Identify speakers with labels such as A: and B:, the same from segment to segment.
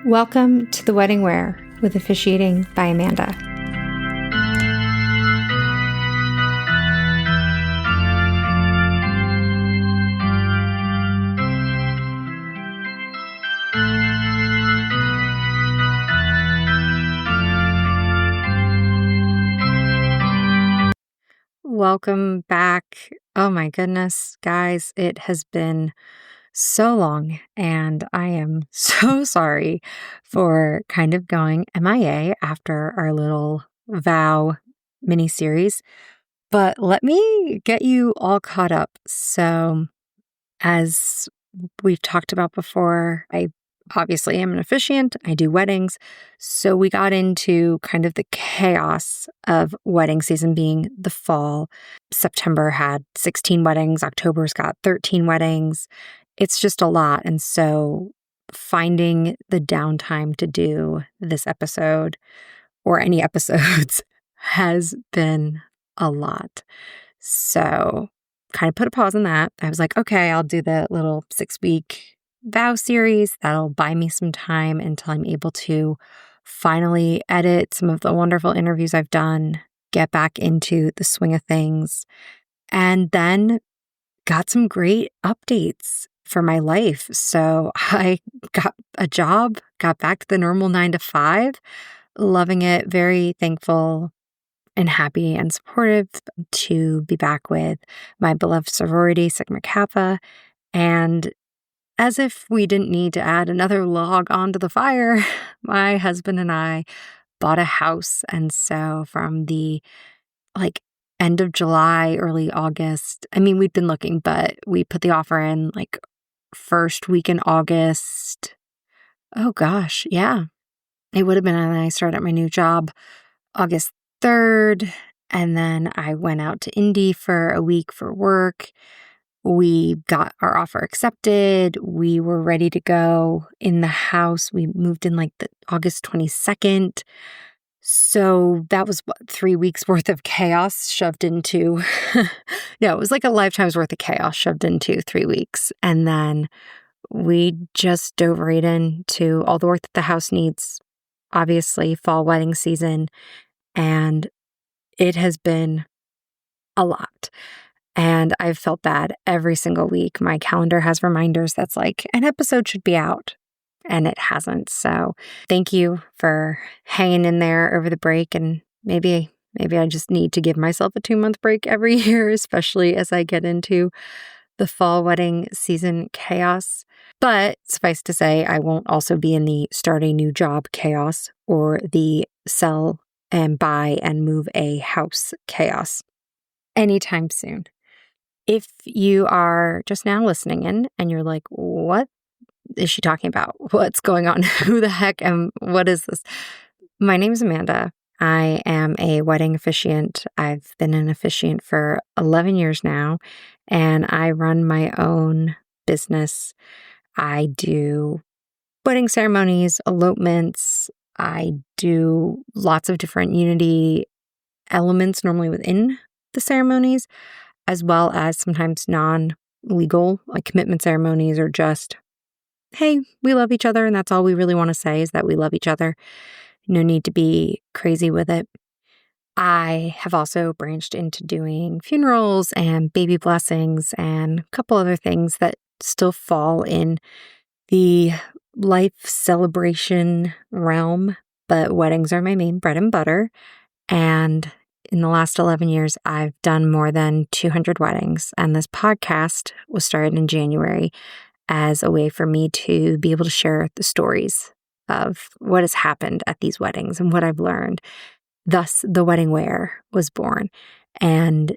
A: Welcome to The Wedding Wear with Officiating by Amanda. Welcome back. Oh my goodness, guys, it has been so long, and I am so sorry for kind of going MIA after our little vow mini series. But let me get you all caught up. So, as we've talked about before, I obviously am an officiant. I do weddings. So we got into kind of the chaos of wedding season being the fall. September had 16 weddings. October's got 13 weddings. It's just a lot. And so finding the downtime to do this episode or any episodes has been a lot. So kind of put a pause on that. I was like, okay, I'll do the little 6-week vow series. That'll buy me some time until I'm able to finally edit some of the wonderful interviews I've done, get back into the swing of things, and then got some great updates for my life. So I got a job, got back to the normal 9 to 5, loving it, very thankful and happy and supportive to be back with my beloved sorority, Sigma Kappa. And as if we didn't need to add another log onto the fire, my husband and I bought a house. And so from the end of July, early August, we'd been looking, but we put the offer in first week in August. Oh gosh, yeah. It would have been when I started at my new job, August 3rd. And then I went out to Indy for a week for work. We got our offer accepted. We were ready to go in the house. We moved in the August 22nd. So that was 3 weeks worth of chaos shoved into, no, it was like a lifetime's worth of chaos shoved into 3 weeks. And then we just dove right into all the work that the house needs, obviously fall wedding season. And it has been a lot. And I've felt bad every single week. My calendar has reminders that's an episode should be out, and it hasn't. So thank you for hanging in there over the break. And maybe I just need to give myself a 2-month break every year, especially as I get into the fall wedding season chaos. But suffice to say, I won't also be in the start a new job chaos or the sell and buy and move a house chaos anytime soon. If you are just now listening in and you're like, what is she talking about? What's going on? Who the heck and what is this? My name is Amanda. I am a wedding officiant. I've been an officiant for 11 years now, and I run my own business. I do wedding ceremonies, elopements. I do lots of different unity elements normally within the ceremonies, as well as sometimes non-legal, commitment ceremonies, or just, hey, we love each other, and that's all we really want to say is that we love each other. No need to be crazy with it. I have also branched into doing funerals and baby blessings and a couple other things that still fall in the life celebration realm, but weddings are my main bread and butter. And in the last 11 years, I've done more than 200 weddings, and this podcast was started in January as a way for me to be able to share the stories of what has happened at these weddings and what I've learned. Thus, The Wedding Wear was born and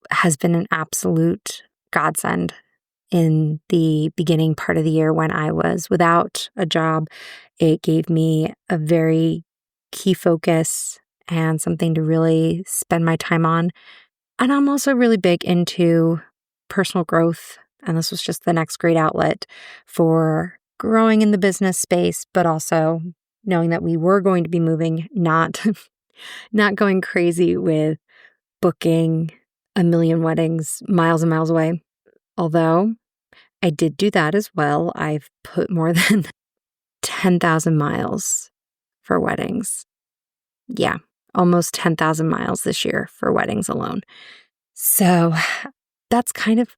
A: has been an absolute godsend in the beginning part of the year when I was without a job. It gave me a very key focus and something to really spend my time on. And I'm also really big into personal growth. And this was just the next great outlet for growing in the business space, but also knowing that we were going to be moving, not going crazy with booking a million weddings miles and miles away. Although I did do that as well. I've put more than 10,000 miles for weddings. Yeah, almost 10,000 miles this year for weddings alone. So that's kind of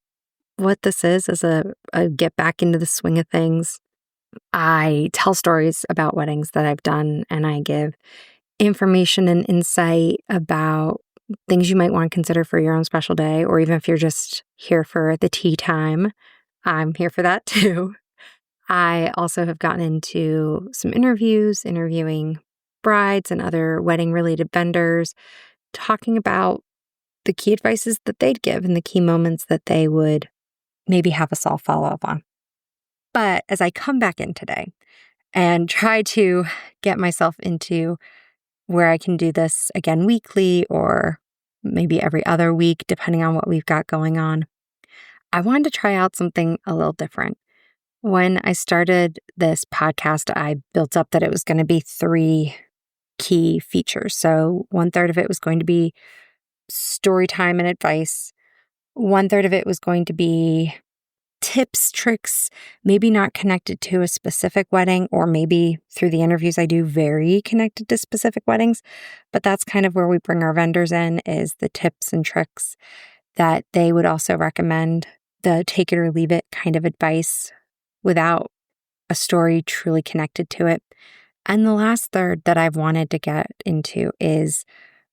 A: what this is as a get back into the swing of things. I tell stories about weddings that I've done, and I give information and insight about things you might want to consider for your own special day, or even if you're just here for the tea time, I'm here for that too. I also have gotten into some interviews, interviewing brides and other wedding related vendors, talking about the key advices that they'd give and the key moments that they would maybe have us all follow up on. But as I come back in today and try to get myself into where I can do this again weekly or maybe every other week, depending on what we've got going on, I wanted to try out something a little different. When I started this podcast, I built up that it was going to be 3 key features. So 1/3 of it was going to be story time and advice. 1/3 of it was going to be tips, tricks, maybe not connected to a specific wedding, or maybe through the interviews I do very connected to specific weddings. But that's kind of where we bring our vendors in, is the tips and tricks that they would also recommend, the take it or leave it kind of advice without a story truly connected to it. And the last third that I've wanted to get into is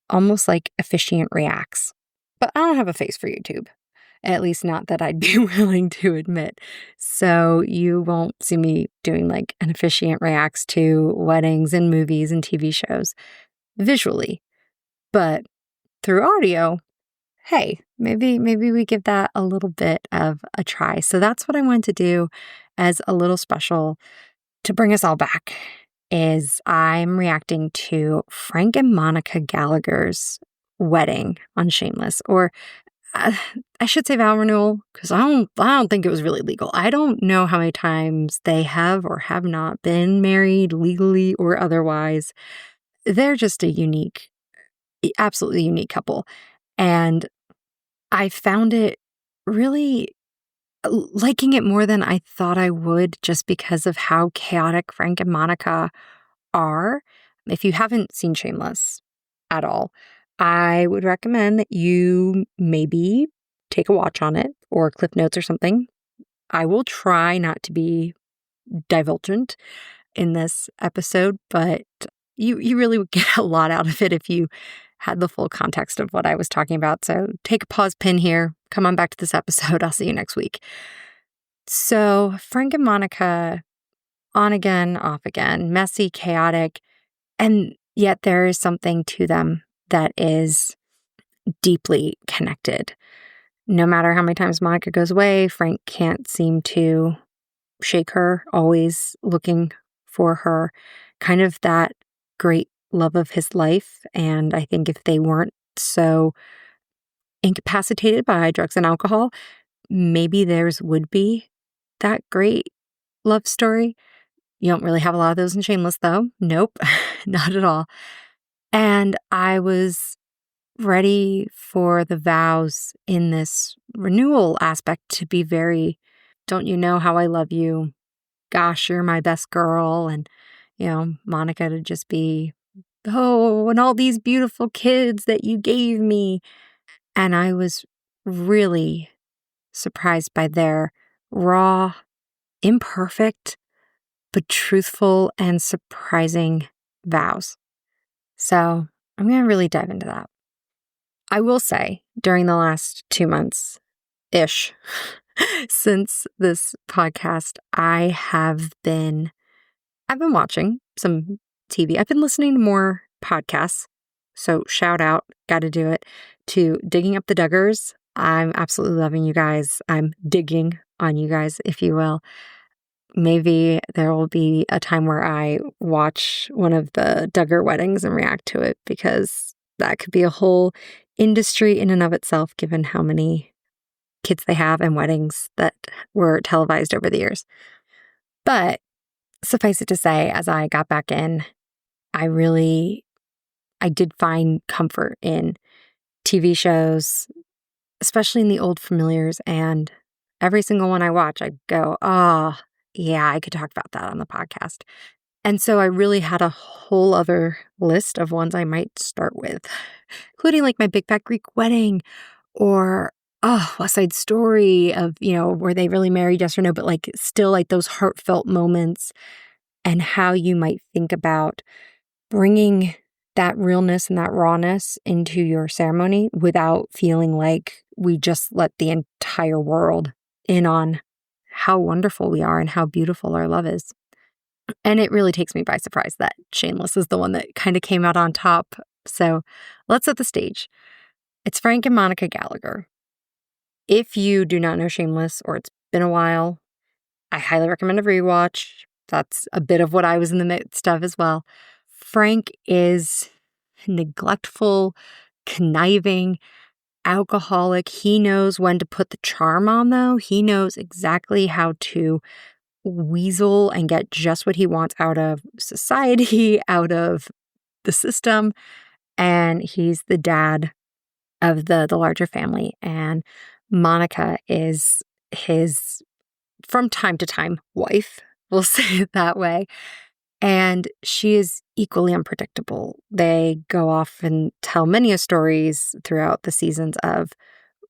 A: almost like Officiant reacts. But I don't have a face for YouTube. At least not that I'd be willing to admit. So you won't see me doing like an Officiant reacts to weddings and movies and TV shows visually. But through audio, hey, maybe we give that a little bit of a try. So that's what I wanted to do as a little special to bring us all back, is I'm reacting to Frank and Monica Gallagher's wedding on Shameless, or I should say vow renewal, because I don't think it was really legal. I don't know how many times they have or have not been married legally or otherwise. They're just a unique, absolutely unique couple. And I found it really liking it more than I thought I would, just because of how chaotic Frank and Monica are. If you haven't seen Shameless at all, I would recommend that you maybe take a watch on it or Cliff Notes or something. I will try not to be divulgent in this episode, but you really would get a lot out of it if you had the full context of what I was talking about. So take a pause pin here. Come on back to this episode. I'll see you next week. So Frank and Monica, on again, off again, messy, chaotic, and yet there is something to them that is deeply connected. No matter how many times Monica goes away, Frank can't seem to shake her, always looking for her, kind of that great love of his life. And I think if they weren't so incapacitated by drugs and alcohol, maybe theirs would be that great love story. You don't really have a lot of those in Shameless, though. Nope, not at all. And I was ready for the vows in this renewal aspect to be very, don't you know how I love you? Gosh, you're my best girl. And, Monica to just be, oh, and all these beautiful kids that you gave me. And I was really surprised by their raw, imperfect, but truthful and surprising vows. So I'm going to really dive into that. I will say, during the last 2 months-ish since this podcast, I've been watching some TV. I've been listening to more podcasts. So shout out, got to do it, to Digging Up the Duggars. I'm absolutely loving you guys. I'm digging on you guys, if you will. Maybe there will be a time where I watch one of the Duggar weddings and react to it, because that could be a whole industry in and of itself, given how many kids they have and weddings that were televised over the years. But suffice it to say, as I got back in, I did find comfort in TV shows, especially in the old familiars, and every single one I watch, I go, yeah, I could talk about that on the podcast. And so I really had a whole other list of ones I might start with, including like my Big Fat Greek Wedding or, oh, West Side Story of, were they really married, yes or no, but like still like those heartfelt moments and how you might think about bringing that realness and that rawness into your ceremony without feeling like we just let the entire world in on how wonderful we are and how beautiful our love is. And it really takes me by surprise that Shameless is the one that kind of came out on top. So let's set the stage. It's Frank and Monica Gallagher. If you do not know Shameless or it's been a while, I highly recommend a rewatch. That's a bit of what I was in the midst of as well. Frank is neglectful, conniving, alcoholic. He knows when to put the charm on, though. He knows exactly how to weasel and get just what he wants out of society, out of the system. And he's the dad of the larger family. And Monica is his, from time to time, wife. We'll say it that way. And she is equally unpredictable. They go off and tell many stories throughout the seasons of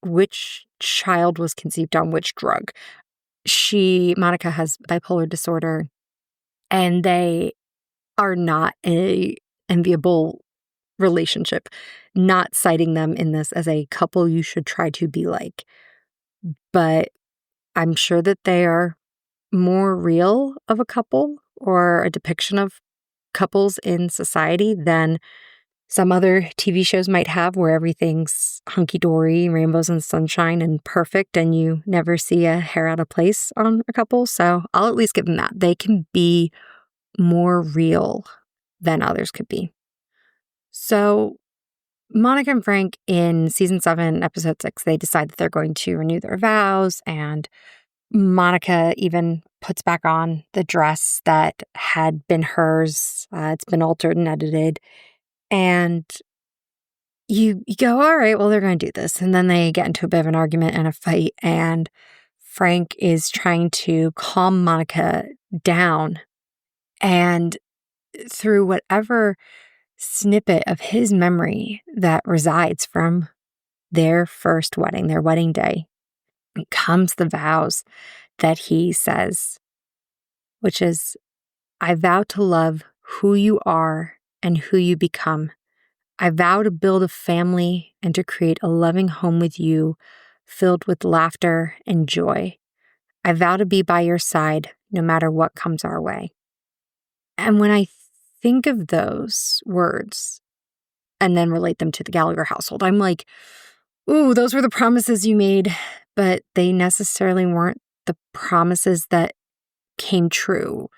A: which child was conceived on which drug. Monica has bipolar disorder, and they are not an enviable relationship, not citing them in this as a couple you should try to be like. But I'm sure that they are more real of a couple or a depiction of couples in society than some other TV shows might have, where everything's hunky-dory, rainbows and sunshine and perfect, and you never see a hair out of place on a couple. So I'll at least give them that. They can be more real than others could be. So Monica and Frank in season 7, episode 6, they decide that they're going to renew their vows, and Monica even puts back on the dress that had been hers. It's been altered and edited. And you go, all right, well, they're going to do this. And then they get into a bit of an argument and a fight. And Frank is trying to calm Monica down. And through whatever snippet of his memory that resides from their first wedding, their wedding day, comes the vows that he says, which is, I vow to love who you are and who you become. I vow to build a family and to create a loving home with you, filled with laughter and joy. I vow to be by your side no matter what comes our way. And when I think of those words and then relate them to the Gallagher household, I'm like, ooh, those were the promises you made, but they necessarily weren't the promises that came true.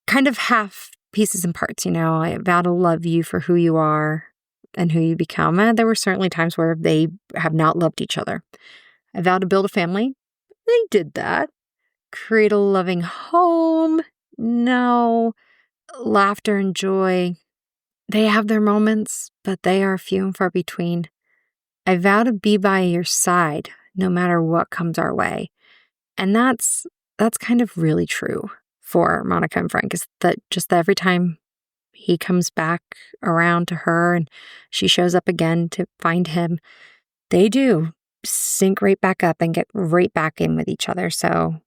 A: Kind of half pieces and parts, I vow to love you for who you are and who you become. And there were certainly times where they have not loved each other. I vow to build a family. They did that. Create a loving home. No. Laughter and joy. They have their moments, but they are few and far between. I vow to be by your side no matter what comes our way. And that's kind of really true for Monica and Frank, is that just every time he comes back around to her and she shows up again to find him, they do sync right back up and get right back in with each other. So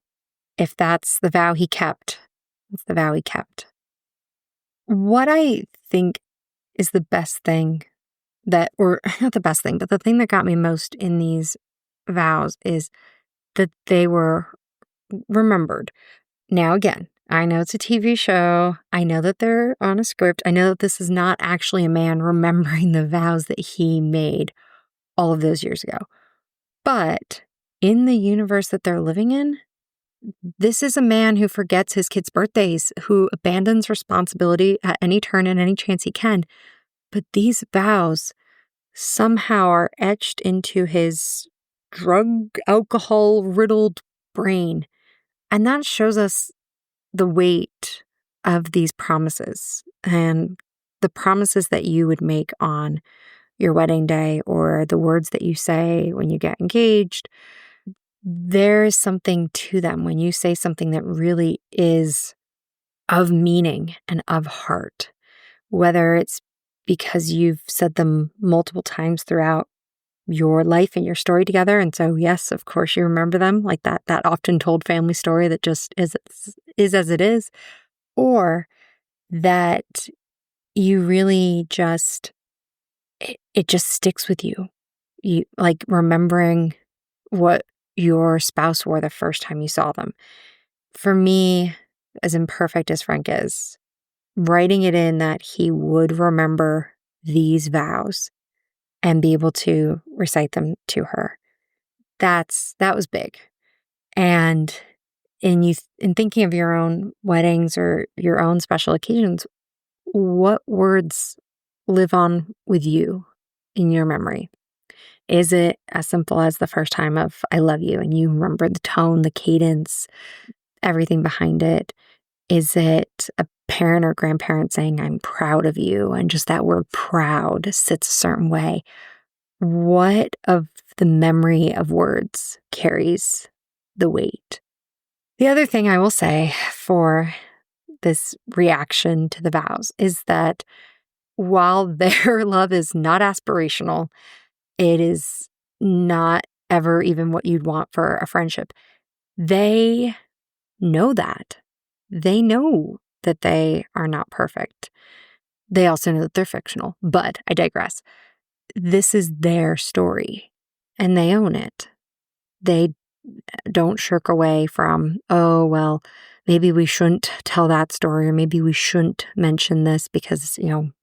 A: if that's the vow he kept, it's the vow he kept. What I think is the best thing or not the best thing, but the thing that got me most in these vows is that they were remembered. Now, again, I know it's a TV show. I know that they're on a script. I know that this is not actually a man remembering the vows that he made all of those years ago. But in the universe that they're living in, this is a man who forgets his kids' birthdays, who abandons responsibility at any turn and any chance he can. But these vows somehow are etched into his drug, alcohol-riddled brain. And that shows us the weight of these promises and the promises that you would make on your wedding day or the words that you say when you get engaged. there is something to them when you say something that really is of meaning and of heart, whether it's because you've said them multiple times throughout your life and your story together. And so, yes, of course, you remember them, like that often told family story that just is as it is, or that you really just, it just sticks with you. You like remembering what your spouse wore the first time you saw them. For me, as imperfect as Frank is, writing it in that he would remember these vows and be able to recite them to her. That was big. And in thinking of your own weddings or your own special occasions, what words live on with you in your memory? Is it as simple as the first time of I love you and you remember the tone, the cadence, everything behind it? Is it a parent or grandparent saying, I'm proud of you, and just that word proud sits a certain way? What of the memory of words carries the weight? The other thing I will say for this reaction to the vows is that while their love is not aspirational, it is not ever even what you'd want for a friendship. They know that. They know that they are not perfect. They also know that they're fictional, but I digress. This is their story and they own it. They don't shirk away from, oh, well, maybe we shouldn't tell that story, or maybe we shouldn't mention this because,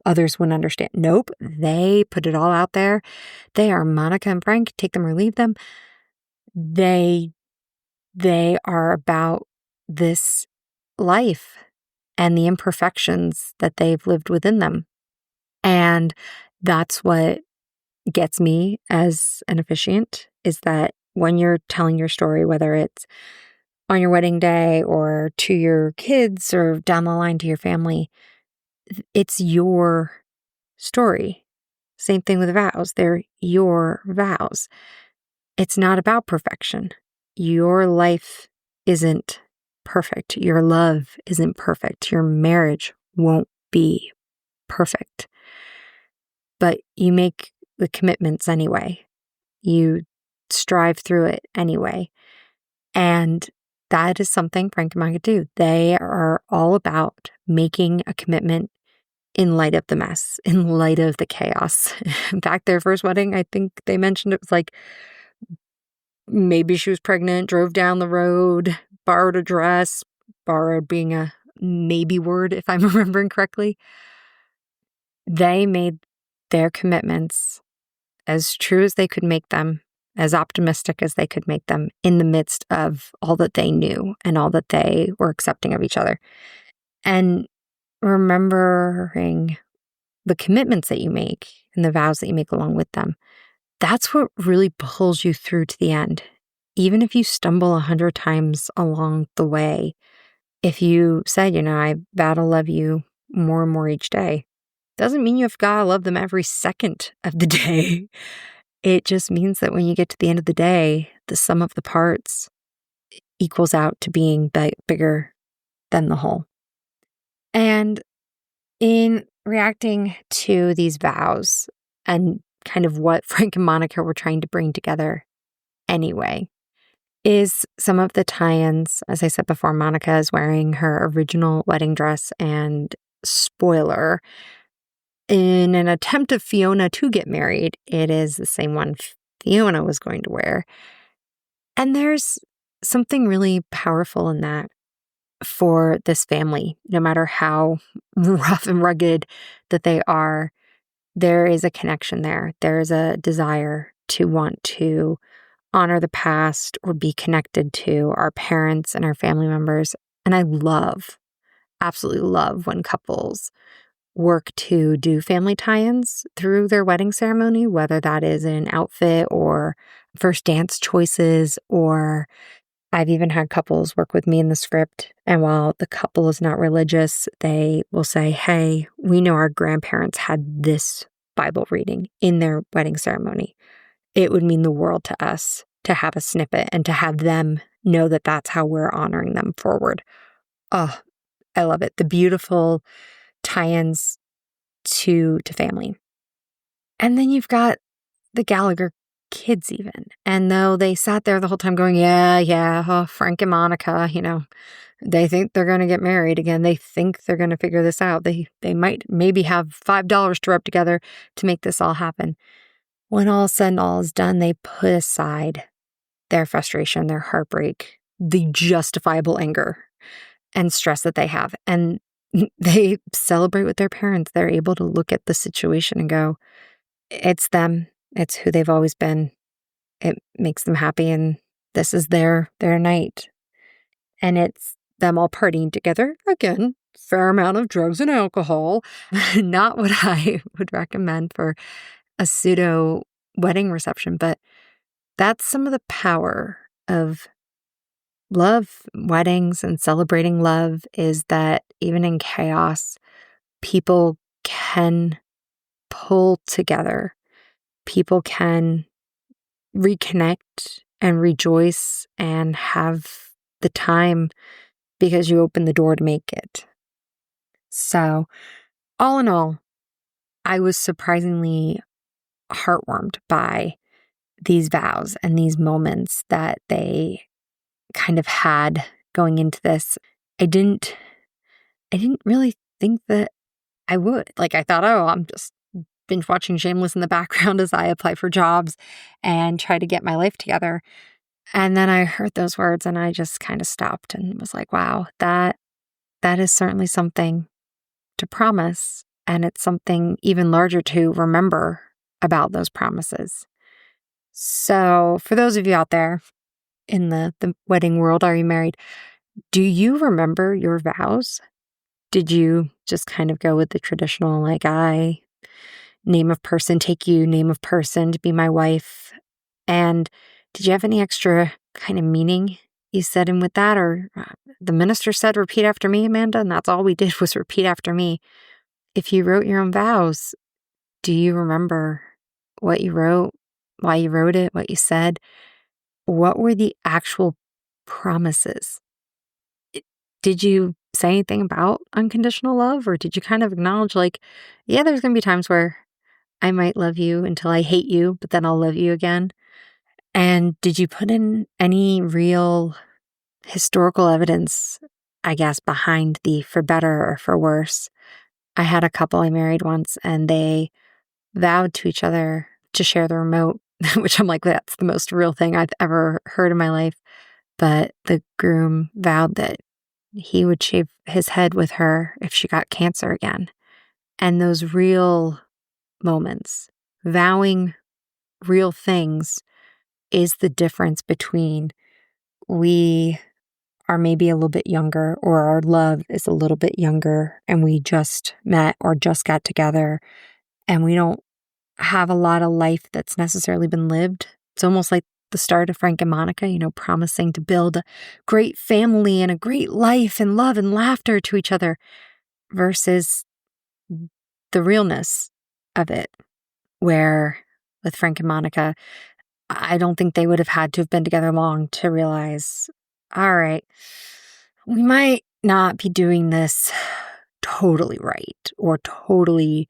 A: others wouldn't understand. Nope. They put it all out there. They are Monica and Frank, take them or leave them. They are about this life and the imperfections that they've lived within them. And that's what gets me as an officiant, is that when you're telling your story, whether it's on your wedding day or to your kids or down the line to your family, it's your story. Same thing with vows. They're your vows. It's not about perfection. Your life isn't perfect. Your love isn't perfect. Your marriage won't be perfect. But you make the commitments anyway. You strive through it anyway. And that is something Frank and Monica do. They are all about making a commitment in light of the mess, in light of the chaos. In fact, their first wedding, I think they mentioned it was like maybe she was pregnant, drove down the road, borrowed a dress, borrowed being a maybe word, if I'm remembering correctly. They made their commitments as true as they could make them, as optimistic as they could make them, in the midst of all that they knew and all that they were accepting of each other. And remembering the commitments that you make and the vows that you make along with them, that's what really pulls you through to the end. Even if you stumble 100 times along the way, if you said, I vow to love you more and more each day, doesn't mean you've got to love them every second of the day. It just means that when you get to the end of the day, the sum of the parts equals out to being bigger than the whole. And in reacting to these vows and kind of what Frank and Monica were trying to bring together anyway, is some of the tie-ins. As I said before, Monica is wearing her original wedding dress, and spoiler, in an attempt of Fiona to get married, it is the same one Fiona was going to wear. And there's something really powerful in that for this family. No matter how rough and rugged that they are, there is a connection there. There is a desire to want to honor the past or be connected to our parents and our family members. And I absolutely love when couples work to do family tie-ins through their wedding ceremony, whether that is an outfit or first dance choices, or I've even had couples work with me in the script. And while the couple is not religious, they will say, hey, we know our grandparents had this Bible reading in their wedding ceremony. It would mean the world to us to have a snippet and to have them know that that's how we're honoring them forward. Oh, I love it. The beautiful tie-ins to family. And then you've got the Gallagher kids even. And though they sat there the whole time going, yeah, oh, Frank and Monica, they think they're going to get married again. They think they're going to figure this out. They might maybe have $5 to rub together to make this all happen. When all said and all is done, they put aside their frustration, their heartbreak, the justifiable anger and stress that they have. And they celebrate with their parents. They're able to look at the situation and go, it's them. It's who they've always been. It makes them happy, and this is their night. And it's them all partying together. Again, fair amount of drugs and alcohol. Not what I would recommend for a pseudo wedding reception, but that's some of the power of love, weddings, and celebrating love, is that even in chaos, people can pull together. People can reconnect and rejoice and have the time because you opened the door to make it. So, all in all, I was surprisingly heartwarmed by these vows and these moments that they kind of had going into this. I didn't really think that I would. Like, I thought, oh, I'm just binge watching Shameless in the background as I apply for jobs and try to get my life together. And then I heard those words and I just kind of stopped and was like, wow, that is certainly something to promise. And it's something even larger to remember about those promises. So for those of you out there in the wedding world, are you married? Do you remember your vows? Did you just kind of go with the traditional, like, I name of person, take you, name of person to be my wife? And did you have any extra kind of meaning you said in with that? Or the minister said, repeat after me, Amanda, and that's all we did was repeat after me. If you wrote your own vows, do you remember what you wrote, why you wrote it, what you said? What were the actual promises? Did you say anything about unconditional love? Or did you kind of acknowledge, like, yeah, there's going to be times where I might love you until I hate you, but then I'll love you again? And did you put in any real historical evidence, I guess, behind the for better or for worse? I had a couple I married once, and they vowed to each other to share the remote, which I'm like, that's the most real thing I've ever heard in my life. But the groom vowed that he would shave his head with her if she got cancer again. And those real moments, vowing real things, is the difference between we are maybe a little bit younger, or our love is a little bit younger, and we just met or just got together, and we don't have a lot of life that's necessarily been lived. It's almost like the start of Frank and Monica, promising to build a great family and a great life and love and laughter to each other, versus the realness of it, where with Frank and Monica, I don't think they would have had to have been together long to realize, all right, we might not be doing this totally right or totally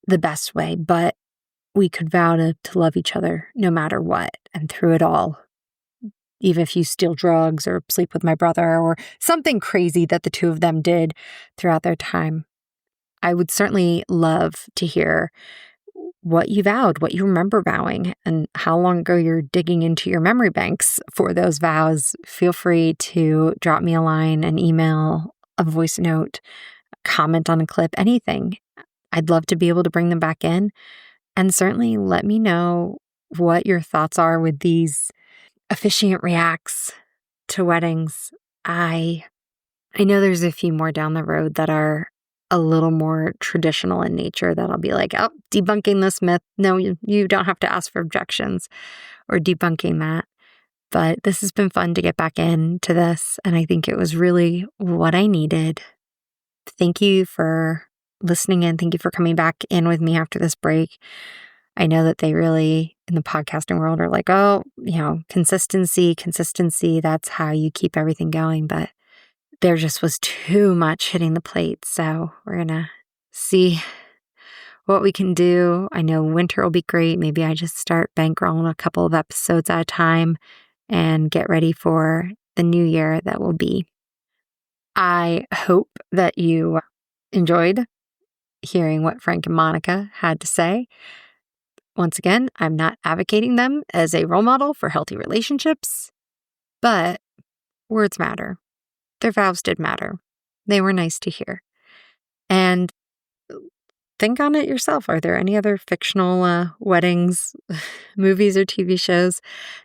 A: the best way, but we could vow to love each other no matter what. And through it all, even if you steal drugs or sleep with my brother or something crazy that the two of them did throughout their time, I would certainly love to hear what you vowed, what you remember vowing, and how long ago you're digging into your memory banks for those vows. Feel free to drop me a line, an email, a voice note, comment on a clip, anything. I'd love to be able to bring them back in. And certainly let me know what your thoughts are with these officiant reacts to weddings. I know there's a few more down the road that are a little more traditional in nature that I'll be like, oh, debunking this myth. No, you don't have to ask for objections or debunking that. But this has been fun to get back into this. And I think it was really what I needed. Thank you for listening in. Thank you for coming back in with me after this break. I know that they really, in the podcasting world, are like, oh, consistency, that's how you keep everything going. But there just was too much hitting the plate. So we're going to see what we can do. I know winter will be great. Maybe I just start bankrolling a couple of episodes at a time and get ready for the new year that will be. I hope that you enjoyed hearing what Frank and Monica had to say. Once again, I'm not advocating them as a role model for healthy relationships, but words matter. Their vows did matter. They were nice to hear. And think on it yourself. Are there any other fictional weddings, movies, or TV shows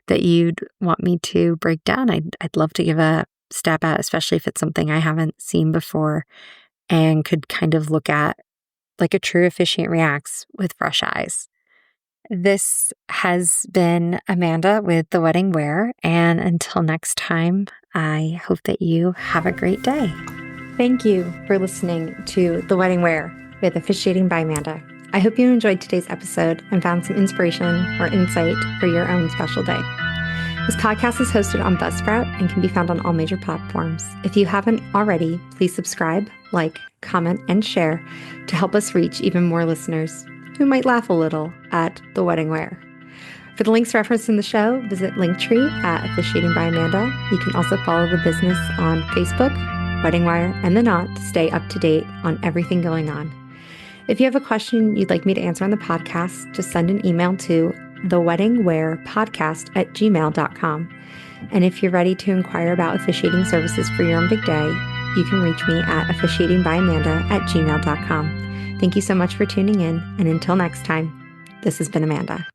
A: that you'd want me to break down? I'd love to give a stab at, especially if it's something I haven't seen before and could kind of look at like a true officiant reacts with fresh eyes. This has been Amanda with The Wedding Wear, and until next time, I hope that you have a great day. Thank you for listening to The Wedding Wear with Officiating by Amanda. I hope you enjoyed today's episode and found some inspiration or insight for your own special day. This podcast is hosted on Buzzsprout and can be found on all major platforms. If you haven't already, please subscribe, like, comment, and share to help us reach even more listeners who might laugh a little at The Wedding Wear. For the links referenced in the show, visit Linktree at Officiating by Amanda. You can also follow the business on Facebook, Wedding Wire, and The Knot to stay up to date on everything going on. If you have a question you'd like me to answer on the podcast, just send an email to theweddingwearpodcast@gmail.com. And if you're ready to inquire about officiating services for your own big day, you can reach me at officiatingbyamanda@gmail.com. Thank you so much for tuning in, and until next time, this has been Amanda.